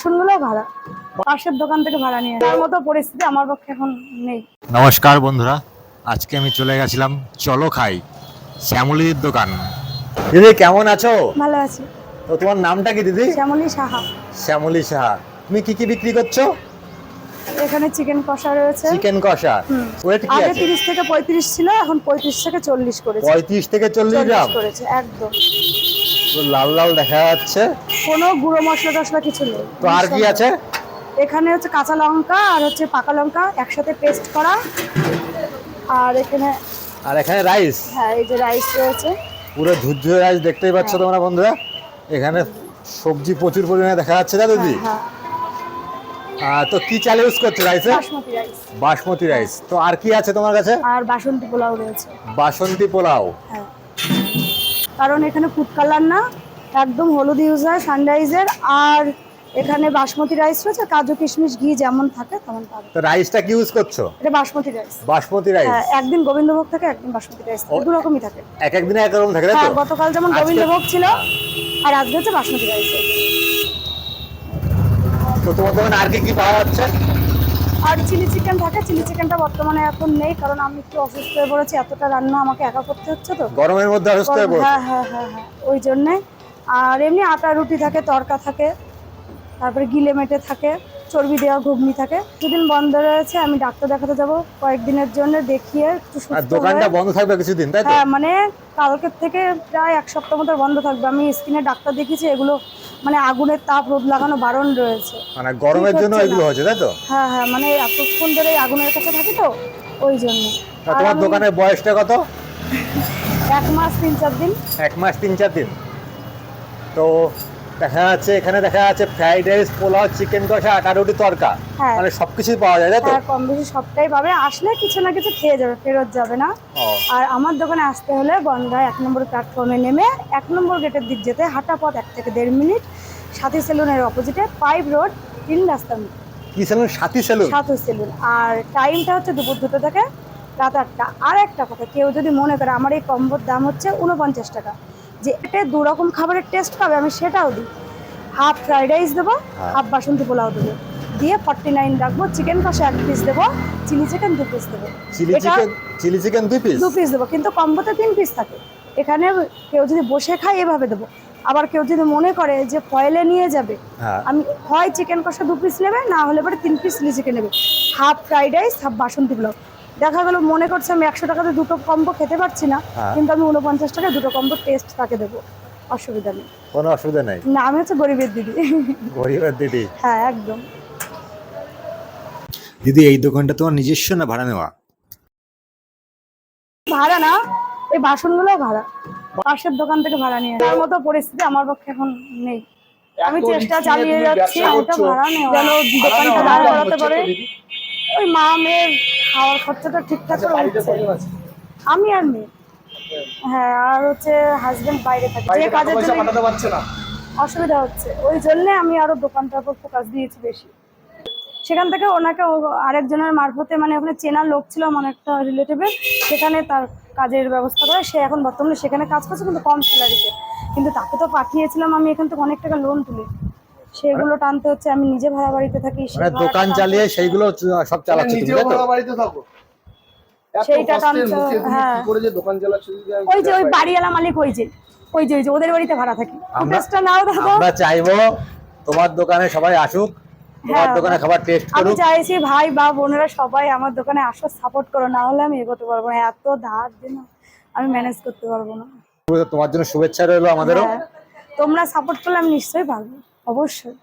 শুনগুলো ভাড়া, পাশের দোকান থেকে ভাড়া নিয়ে তার মতো পরিস্থিতি আমার পক্ষে এখন নেই। নমস্কার বন্ধুরা, আজকে আমি চলে গেছিলাম চলো খাই শ্যামলির দোকান। দিদি কেমন আছো? ভালো আছি। তো তোমার নামটা কি দিদি? শ্যামলী সাহা। শ্যামলী সাহা। তুমি কি কি বিক্রি করছো? এখানে চিকেন কষা রয়েছে। চিকেন কষা। ওয়েট কি আগে আছে? 30 থেকে 35 ছিল, এখন 35 থেকে 40 করেছে। 35 থেকে 40 গ্রাম করেছে একদম। তো লাল লাল দেখা যাচ্ছে। কোনো গুঁড়ো মশলা টশলা কিছু নেই। তো আর কি আছে? এখানে হচ্ছে কাঁচা লঙ্কা আর হচ্ছে পাকা লঙ্কা একসাথে পেস্ট করা। আর এখানে রাইস। হ্যাঁ, এই যে রাইস রয়েছে। পুরো ঝুরঝুরে রাইস দেখতেই পাচ্ছ তোমরা বন্ধুরা। এখানে সবজি প্রচুর পরিমাণে দেখা যাচ্ছে না দিদি? তো কি চাল ইউজ করছো রাইসে? বাসমতি রাইস। বাসমতি রাইস। তো আর কি আছে তোমার কাছে? আর বাসন্তী পোলাও রয়েছে। বাসন্তী পোলাও। হ্যাঁ, কারণ এখানে ফুড কালার না, একদম হলুদ ইউজ হয় সানরাইজের। আর এখানে বাসমতি রাইস রয়েছে, কাজু কিশমিশ ঘি যেমন থাকে তেমন পাবে। তো রাইসটা কি ইউজ করছো? এটা বাসমতি রাইস। বাসমতি রাইস। হ্যাঁ, একদিন গোবিন্দভোগ থাকে, একদিন বাসমতি রাইস, দু রকমই থাকে। এক এক দিনে এক রকম থাকে তাই তো? হ্যাঁ, গতকাল যেমন গোবিন্দভোগ ছিল আর আজকে হচ্ছে বাসমতি রাইস। তো তোমার দোকানে আর কি কি পাওয়া যাচ্ছে? আর চিলি চিকেন থাকে। চিলি চিকেনটা বর্তমানে এখন নেই, কারণ আমি একটু অসুস্থ হয়ে পড়েছি। এতটা রান্না আমাকে একা করতে হচ্ছে তো গরমের মধ্যে অসুস্থ হয়ে পড়েছো? হ্যাঁ হ্যাঁ হ্যাঁ হ্যাঁ, ওই জন্যে। আর এমনি আটা রুটি থাকে, তরকা থাকে, তারপরে গিলে মেটে থাকে, চর্বি দেওয়া ঘুগনি থাকে। কিছুদিন বন্ধ রয়েছে, আমি ডাক্তার দেখাতে যাব কয়েকদিনের জন্য, দেখিয়ে একটু আর সুস্থ দোকানটা হয়ে। বন্ধ থাকবে কিছুদিন তাই তো? হ্যাঁ, মানে কালকের থেকে প্রায় এক সপ্তাহ মতো বন্ধ থাকবে। আমি স্কিনের ডাক্তার দেখিয়েছি, এগুলো মানে আগুনের তাপ রোদ লাগানো বারণ রয়েছে। মানে গরমের জন্য এগুলো হচ্ছে তাই তো? হ্যাঁ হ্যাঁ, মানে এতক্ষণ ধরে আগুনের কাছে থাকি তো ওই জন্য। তোমার দোকানের বয়সটা কত? 1 মাস 3-4 দিন। 1 মাস 3-4 দিন। তো দেখা যাচ্ছে এখানে দেখা যাচ্ছে ফ্রাইড রাইস, পোলাও, চিকেন কষা, আটা রুটি, তরকা, মানে সবকিছুই পাওয়া যায় তাই তো? হ্যাঁ, কম বেশি সবটাই পাবে। আসলে কিছু না কিছু খেয়ে যাবে, ফেরত যাবে না। আর আমার দোকানে আসতে হলে বনগাঁ 1 নম্বর প্ল্যাটফর্মে নেমে 1 নম্বর গেটের দিক যেতে হাঁটা পথ 1 থেকে 1.5 মিনিট। সাথী সেলুনের অপোজিটে 5 রোড 3 রাস্তা। কি সেলুন? সাথী সেলুন। সাথী সেলুন। আর টাইমটা হচ্ছে দুপুর 2টা থেকে রাত 8টা। আর একটা কথা, কেউ যদি মনে করে আমার এই কম্বোর দাম হচ্ছে 49 টাকা, যে এটা 2 রকম খাবারের টেস্ট পাবে, আমি সেটাও দিই। হাফ ফ্রাইড রাইস দেবো, হাফ বাসন্তী পোলাও দেবো, দিয়ে 49 রাখবো। চিকেন কষা 1 পিস দেবো, চিলি চিকেন 2 পিস দেবো। Chilli chicken 2 piece? 2 পিস দেবো, কিন্তু কম্বোতে 3 পিস থাকে। এখানে কেউ যদি বসে খায় এভাবে দেবো। আবার কেউ যদি মনে করে যে ফয়েলে নিয়ে যাবে, আমি হয় চিকেন কষা 2 পিস নেবে, না হলে পরে 3 পিস চিলি চিকেন নেবে, half fried rice, half Basanti pulao. দেখা গেল মনে করছে আমি 100 টাকাতে 2টো কম্বো খেতে পারছি না, কিন্তু আমি 49 টাকায় 2টো কম্বো টেস্ট তাকে দেবো, অসুবিধা নেই। কোনো অসুবিধা নেই? না, আমি হচ্ছে গরিবের দিদি। গরিবের দিদি? হ্যাঁ, একদম। দিদি এই দোকানটা তোমার নিজস্ব না ভাড়া নেওয়া? ভাড়া না, এই বাসনগুলো ভাড়া, পাশের দোকান থেকে ভাড়া নিয়ে। তার মতো পরিস্থিতি আমার পক্ষে এখন নেই। আমি চেষ্টা চালিয়ে যাচ্ছি ওটা ভাড়া নেওয়া, যেন দোকানটা দাঁড় করাতে পারে। ওই মা মেয়ের খাওয়ার খরচাটা ঠিকঠাক করে উঠছে। আমি আর মেয়ে। হ্যাঁ, আর হচ্ছে হাজবেন্ড বাইরে থাকে, যে কাজের জন্য অসুবিধা হচ্ছে, ওই জন্য আমি আরো দোকানটার উপর ফোকাস দিয়েছি বেশি। সেখান থেকে ওনাকে আরেকজনের মারফতে, মানে ওখানে চেনার লোক ছিল আমার একটা রিলেটিভের, সেখানে তার কাজের ব্যবস্থা করে। সে এখন বর্তমানে সেখানে কাজ করছে, কিন্তু কম স্যালারিতে। কিন্তু তাকে তো পাঠিয়েছিলাম আমি এখান থেকে অনেক টাকা লোন তুলে, সেগুলো টানতে হচ্ছে। আমি নিজে ভাড়া বাড়িতে থাকি, দোকান চালিয়ে সেইগুলো সব চালাচ্ছি তুমি তাই তো? ভাড়া বাড়িতে থাকো, সেইটা টানতে। হ্যাঁ, ওই যে ওই বাড়িওয়ালা মালিক, ওই যে ওদের বাড়িতে ভাড়া থাকি। ফুটেজটা নাও দাদা। আমরা চাইবো তোমার দোকানে সবাই আসুক, তোমার দোকানে খাবার টেস্ট করুক। আমি চাইছি ভাই বা বোনেরা সবাই আমার দোকানে আসো, সাপোর্ট করো, না হলে আমি এগোতে পারবো না। এত ধার দিন আমি ম্যানেজ করতে পারবো না। তোমার জন্য শুভেচ্ছা রইলো আমাদেরও। তোমরা সাপোর্ট করলে আমি নিশ্চয়ই পারবো, অবশ্যই।